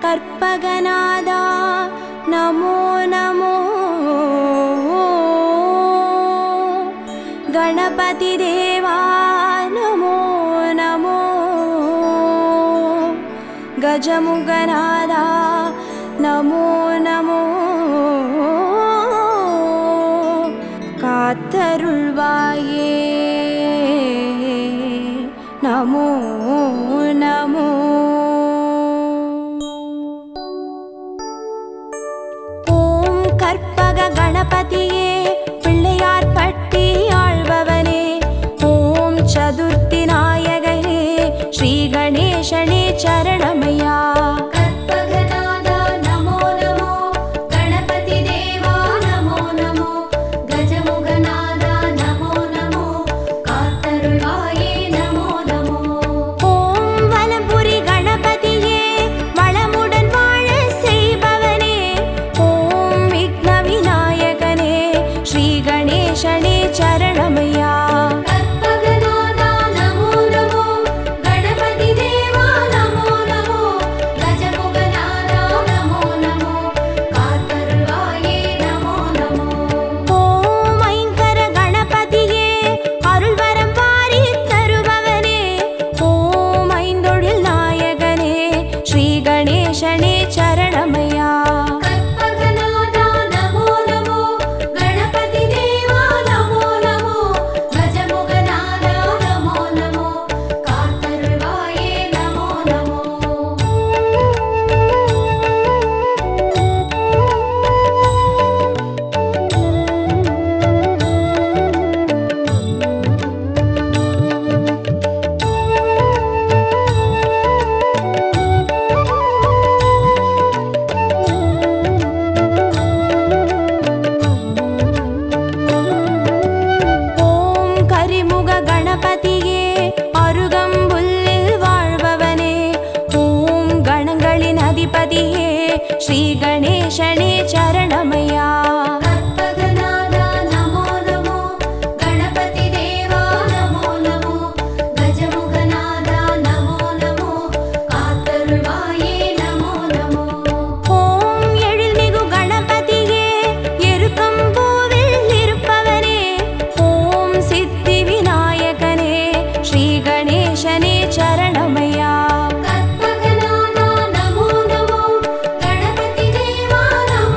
கற்பகநாதா நமோ நமோ, கணபதி தேவா நமோ நமோ, கஜமுகநாதா நமோ நமோ, காத்தருள்வாயே நமோ நமோ. ஓம் கற்பக கணபதியே பிள்ளையார் பட்டி ஆழ்பவனே, ஓம் சதுர்த்தி நாயகனே ஸ்ரீ கணேசனே சரணமையா. ஸ்ரீ கணேசனே சரணமையா. கற்பகநாதா நமோ நமோ, கணபதி தேவா நமோ நமோ, கஜமுகநாதா நமோ நமோ, காத்தருள்வாயே நமோ நமோ. ஓம் எழில்மிகு கணபதியே எருக்கம்பூவில் இருப்பவனே, ஓம் சித்தி விநாயகனே ஸ்ரீ கணேசனே சரணமையா. கற்பகநாதா நமோ நமோ, கணபதி தேவா நமோ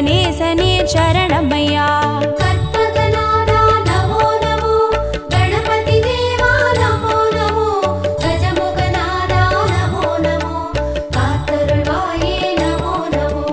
கணேசனே சரணமையா. கற்பகநாதா நமோ நமோ, கணபதி தேவா நமோ நமோ, கஜமுகநாதா நமோ நமோ, காத்தருள்வாயே நமோ நமோ.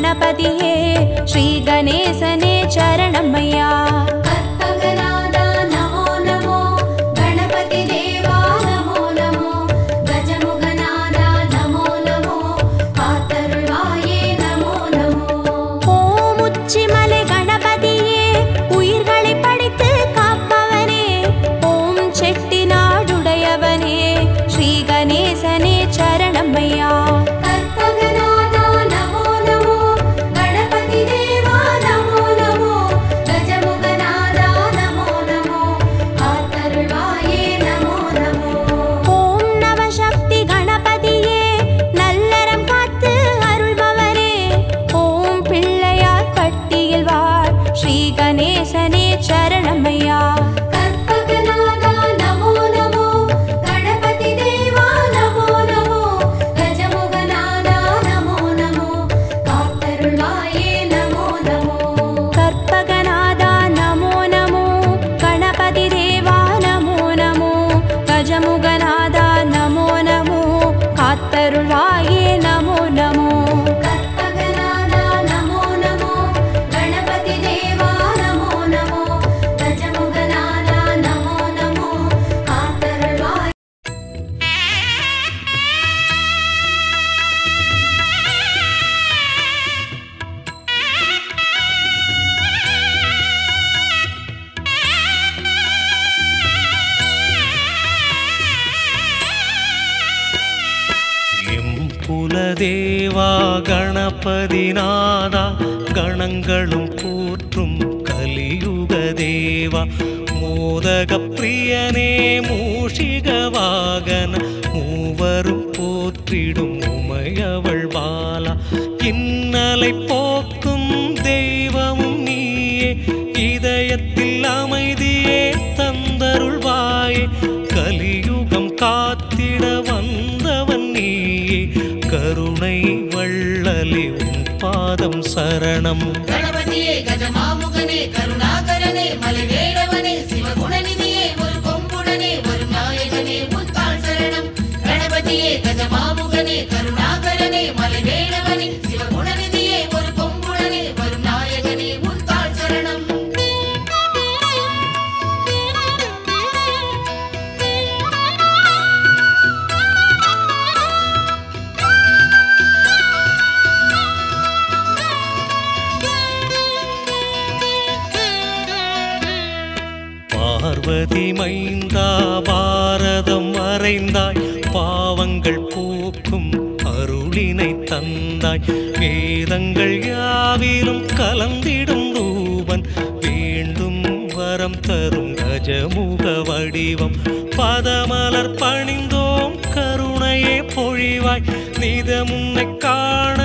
गणपतिये श्री गणेशने चरणमय्या कर्पगनादा नमो नमो गणपति देवा नमो नमो गजमुगनादा नमो नमो कातरुळाये नमो नमो ओम उच्चिमலை गणपतिये उयिर्களை படித்து காப்பவனே ஓம் செட்டிநாடுடையவனே श्री गणेशने चरणमय्या कर्पगनादा नमो नमो गणपति देवा नमो नमो गजमुगनादा नमो नमो कातरुळाये नमो नमो ओम नवशक्ति गणपतिये நல்லறம் காத்து அருள்பவரே ஓம் பிள்ளையார் பட்டியில் வாழ் श्री गणेशने चरणमय्या कर्पगनादा नमो नमो गणपति देवा नमो नमो गजमुगनादा नमो नमो कातरुळाये नमो नमो कर्पगनादा नमो नमो गणपति देवा नमो नमो गजमुगनादा नमो नमो कातरुळाये नमो नमो कर्पगनादा नमो नमो गणपति देवा नमो नमो गजमुगनादा नमो नमो कातरुळाये குலதேவா கணபதிநாதா கணங்களும் போற்றும் கலியுக தேவா மோதக பிரியனே மூஷிக வாகன மூவரும் போற்றிடும் உமையவள் பாலா இன்னலை போக்கும் தெய்வமும் நீயே இதயத்தில் அமைதியே தந்தருள்வாயே கலியுகம் காத்திட வந்தவன் நீயே கருணை வள்ளலே உன் பாதம் சரணம் गणपतिये गजमामुगने करुणाकरने मलवेळवने शिवगुणनिधिये ஒரு கொம்புடனே வரும் நாயகனே முத்தாள் சரணம் गणपतिये गजमामुगने करुणाकरने मलवेळवने शिवगुणनिधिये ஒரு கொம்புடனே வரும் நாயகனே முத்தாள் சரணம் பார்வதி மைந்தா பாரதம் வரைந்தாய் பாவங்கள் போக்கும் அருளினை தந்தாய் வேதங்கள் யாவிலும் கலந்திடும் ரூபன் வேண்டும் வரம் தரும் கஜமுக வடிவம் பதமலர் பணிந்தோம் கருணையே பொழிவாய் நிதம் உன்னை காண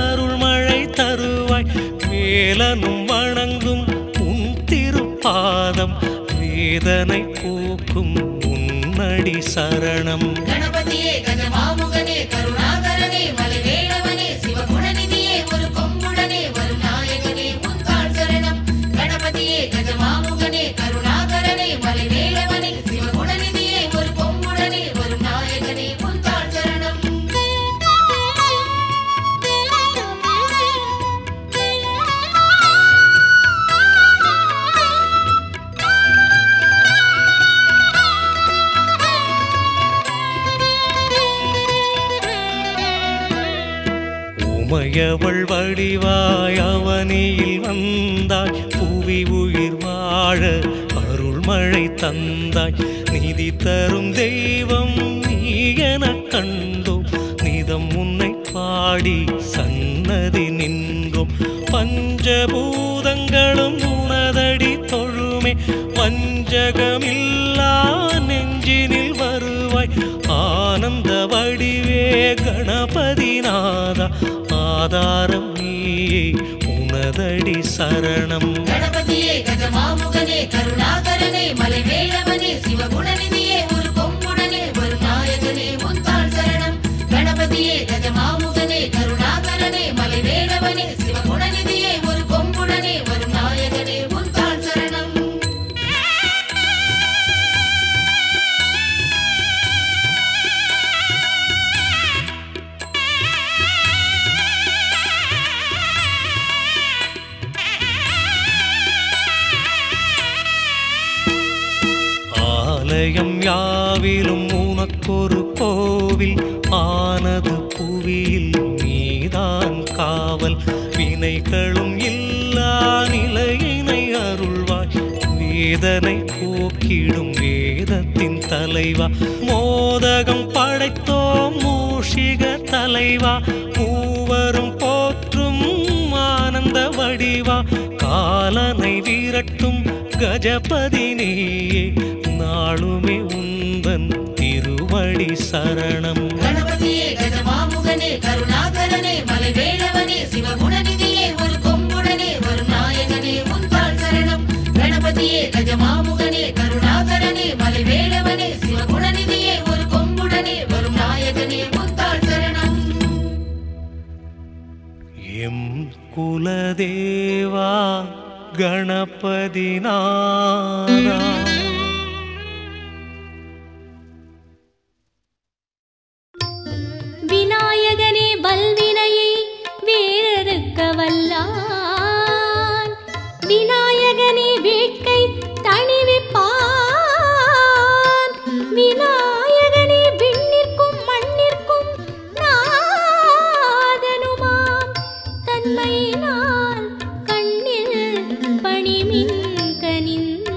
அருள்மழை தருவாய் வேலனும் வணங்கும் உன் திருப்பாதம் வேதனை போக்கும் உன்னடி சரணம் गणपतिये गजमामुगने करुणाकरने मलवेळवने शिवगुणनिधिये ஒரு கொம்புடனே வரும் நாயகனே முத்தாள் சரணம் गणपतिये गजमामुगने करुणाकरने मलवेळवने शिवगुणनिधिये ஒரு கொம்புடனே வரும் நாயகனே முத்தாள் சரணம் உமையவள் வடிவாய் அவனியில் வந்தாய் புவி உயிர் வாழ அருள்மழை தந்தாய் நிதி தரும் தெய்வம் நீ எனக் கண்டோம் நிதம் உன்னை பாடி சன்னதி நின்றோம் பஞ்சபூதங்களும் உனதடி தொழுமே வஞ்சகமில்லா நெஞ்சினில் வருவாய் ஆனந்த வடிவே கணபதிநாதா ஆதாரம் நீயே உனதடி சரணம் गणपतिये गजमामुगने करुणाकरने मलवेळवने शिवगुणनिधिये ஒரு கொம்புடனே வரும் நாயகனே முத்தாள் சரணம் गणपतिये गजमामुगने करुणाकरने मलवेळवने शिवगुणनिधिये ஒரு கொம்புடனே வரும் நாயகனே முத்தாள் சரணம் யாவிலும் உனக்கொரு கோவில் ஆனது புவியில் நீதான் காவல் வினைகளும் இல்லா நிலையினை அருள்வாய் வேதனை போக்கிடும் வேதத்தின் தலைவா மோதகம் படைத்தோம் மூஷிக தலைவா மூவரும் போற்றும் ஆனந்த வடிவா காலனை விரட்டும் கஜபதி நீயே நாளுமே உந்தன் திருவடி சரணம் கணபதியே கஜமாமுகனே கருணாகரனே மலைவேளவனே சிவகுணநிதியே ஒரு கொம்புடனே வரும் நாயகனே உந்தாள் சரணம் கணபதியே கஜமாமுகனே கருணாகரனே மலைவேளவனே சிவகுணநிதியே ஒரு கொம்புடனே வரும் நாயகனே உந்தாள் சரணம் எம் குலதேவா கணபதி நாதா விநாயகனே வல்வினையை வேறறுக்க வல்லான் விநாயகனே வேட்கை தணிவிப்பான் விநாயகனே விண்ணிற்கும் மண்ணிற்கும் நாதனுமாம் தன்மையினால் கண்ணில் பணிமின் கனிந்து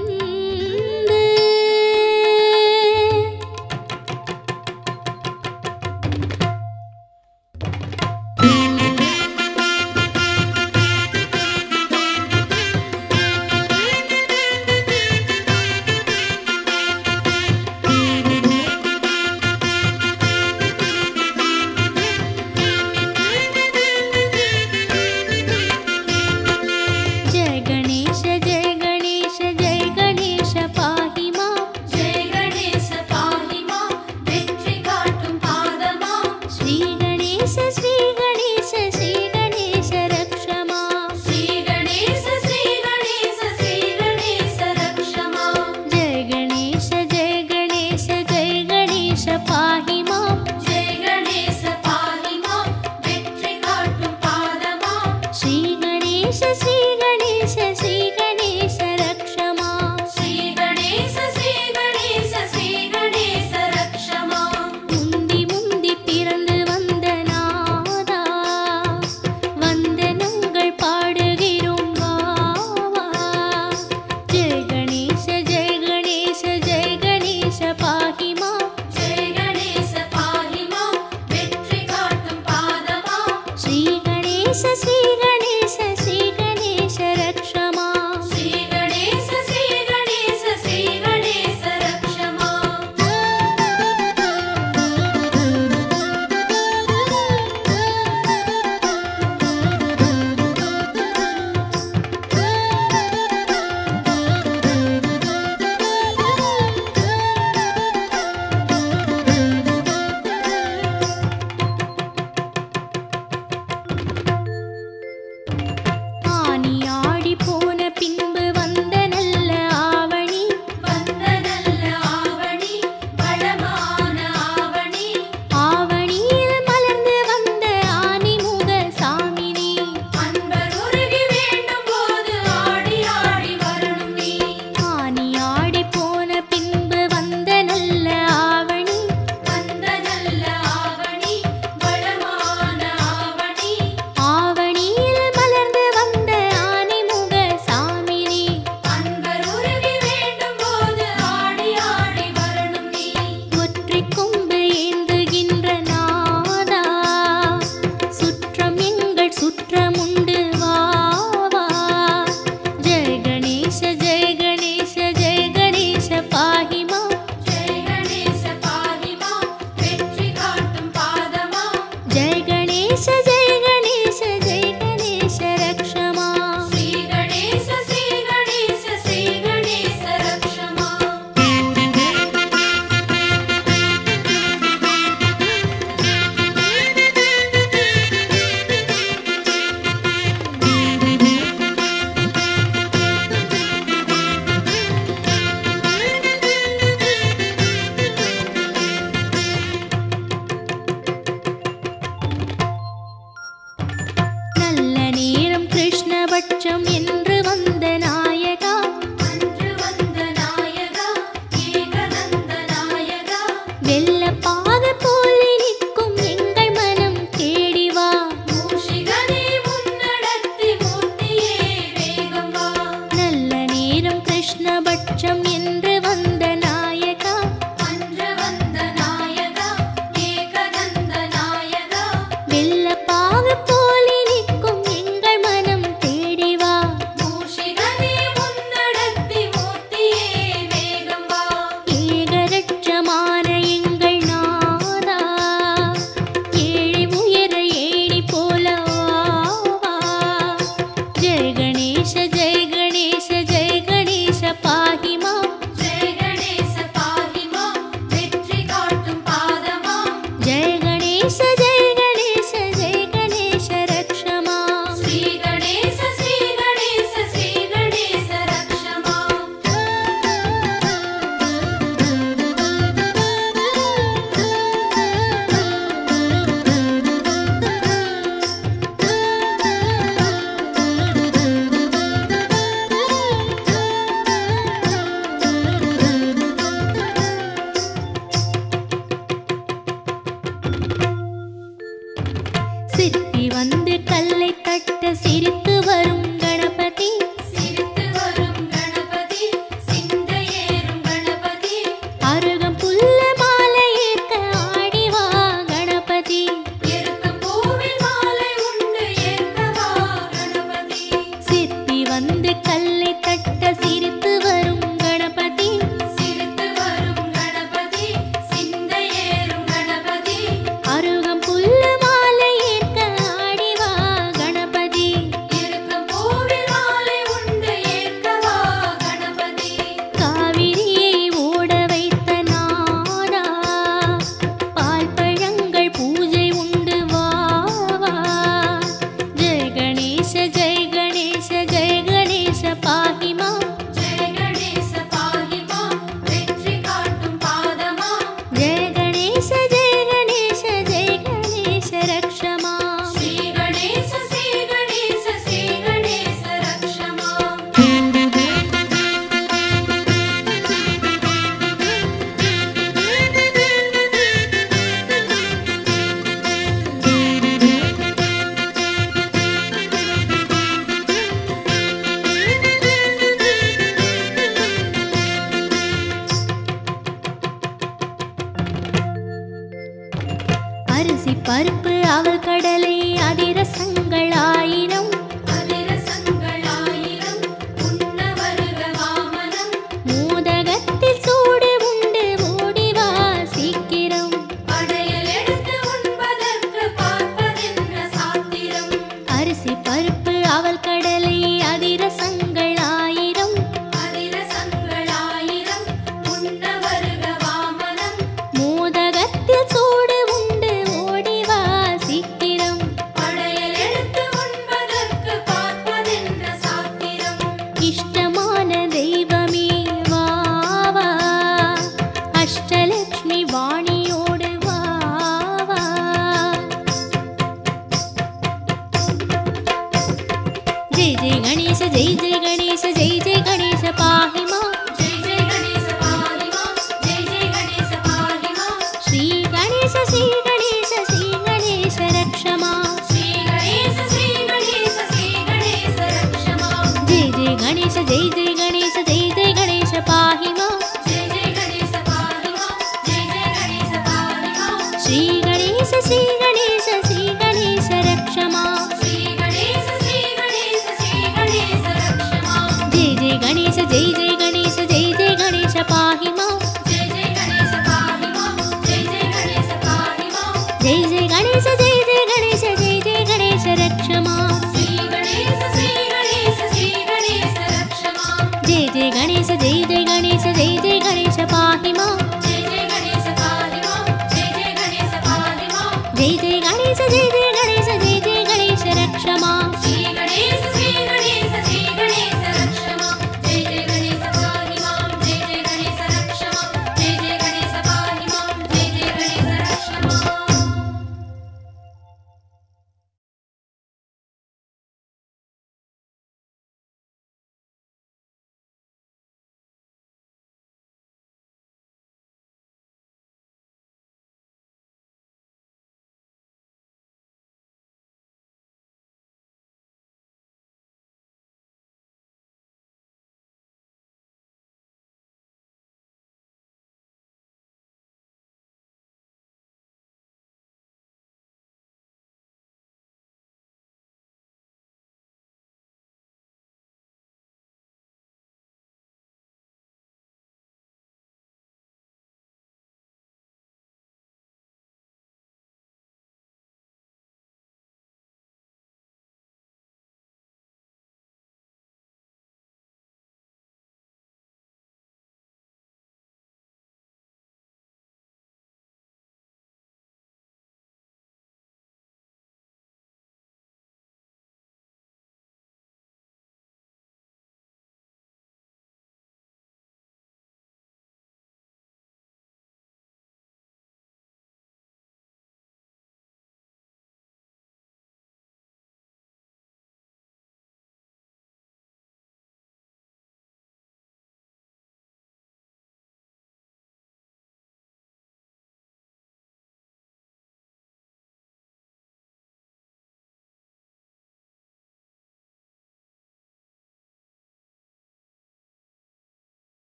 பட்சம் என்று வந்த நாயகா அன்று வந்த நாயகா ஏகநந்த நாயகா வெள்ளப்பாக போல் இனிக்கும் எங்கள் மனம் தேடி வா. மூஷிகனே முன்னடர்த்தி மூர்த்தியே வேகம் வா. நல்ல நேரம் கிருஷ்ணபட்சம் என்று வந்த நாயகா, அன்று வந்த நாயகா ஏகதந்த நாயகா. வெள்ளப்பாக போல் இனிக்கும் எங்கள் மனம் தேடி வா. மூஷிகனே முன்னடர்த்தி மூர்த்தியே வேகம் வா. ஏகரட்சமான எங்கள் நாதா, ஏழை உயர ஏணி போல வா. ஜெய கணேச ஜெய கணேச ஜெய கணேச பாஹிமா. ஜெய கணேச பாஹிமா வெற்றி காட்டும் பாதமா. ஜெய கணேச ஜெய கணேச ஜெய கணேச ரக்ஷமா. ஸ்ரீ கணேச ஸ்ரீ கணேச ஸ்ரீ கணேச ரக்ஷமா. சிற்பி வந்து கல்லை தட்ட சிரித்து வரும் கணபதி. சிரித்து வரும் கணபதி சிந்தையேறும் கணபதி. அருகம் புல்ல மாலை ஏற்க ஆடி வா கணபதி. எருக்கும் பூவில் மாலை உண்டு ஏற்கவா கணபதி. சிற்பி வந்து கல்லை தட்ட சிரித்து வரும் கணபதி. சிரித்து வரும் கணபதி சிந்தையேறும் கணபதி. அருகம் புல்ல மாலை ஏற்க ஆடி வா கணபதி. எருக்கும் பூவில் மாலை உண்டு ஏற்கவா கணபதி. காவிரியை ஓட வைத்த நாடா, பால் பழங்கள் பூஜை உண்டு வா வா. ஜெய கணேச ஜெய கணேச ஜெய கணேச பாஹிமா. ஜெய கணேச பாஹிமா வெற்றி காட்டும் பாதமா. ஜெய கணேச ஜெய கணேச ஜெய கணேச ரக்ஷமா. ஸ்ரீ கணேச ஸ்ரீ கணேச ஸ்ரீ கணேச ரக்ஷமா. அரிசி பருப்பு அவல் கடலை அதிரசங்கள் ஆயிரம். அதிரசங்கள் ஆயிரம் உண்ண வருக வாமனம். மோதகத்தில் சூடு உண்டு ஓடி வா சீக்கிரம். படையல் எடுத்து உண்பதற்கு பார்ப்பதென்ன சாத்திரம். அரிசி பருப்பு அவல் கடலை அதிரசங்கள் ஆயிரம். அதிரசங்கள் ஆயிரம் உண்ண வருக வாமனம். மோதகத்தில் சூடு உண்டு ஓடி வா சீக்கிரம். படையல் எடுத்து உண்பதற்கு பார்ப்பதென்ன சாத்திரம். இஷ்டமான தெய்வமே வா வா, அஷ்டலக்ஷ்மி வாணியோடு வா வா. ஜெய ஜெய கணேச ஜெய ஜெய கணேச ஜெய ஜெய கணேச பாஹிமா. ஜெய ஜெய கணேச பாஹிமா ஜெய ஜெய கணேச பாஹிமா. ஸ்ரீ கணேச ஸ்ரீ கணேச ஸ்ரீ கணேச ரக்ஷமா. ஸ்ரீ கணேச ஸ்ரீ கணேச ஸ்ரீ கணேச ரக்ஷமா. ஜெய ஜெய கணேச ஜெய ஜெய கணேச ஜெய ஜெய கணேச பாஹிமா. ஜெய ஜெய கணேச பாஹிமா ஜெய ஜெய கணேச பாஹிமா. ஸ்ரீ கணேச ஸ்ரீ கணேச ஸ்ரீ கணேச ரக்ஷமா. ஸ்ரீ கணேச ஸ்ரீ கணேச ஸ்ரீ கணேச ரக்ஷமா. ஜெய ஜெய கணேச ஜெய ஜெய கணேச ஜெய ஜெய கணேச பாஹிமா. ஜெய ஜெய கணேச பாஹிமா ஜெய ஜெய கணேச பாஹிமா. ஜெய ஜெய கணேச ஜெய ஜெய கணேச ஜெய ஜெய கணேச ரக்ஷமா. ஸ்ரீ கணேச ஸ்ரீ கணேச ஸ்ரீ கணேச ரக்ஷமா. ஜெய ஜெய கணேச ஜெய ஜெய கணேச ஜெய ஜெய கணேச பாஹிமா. ஜெய ஜெய கணேச பாஹிமா ஜெய ஜெய கணேச பாஹிமா. ஜெய ஜெய கணேச ஜெய ஜெய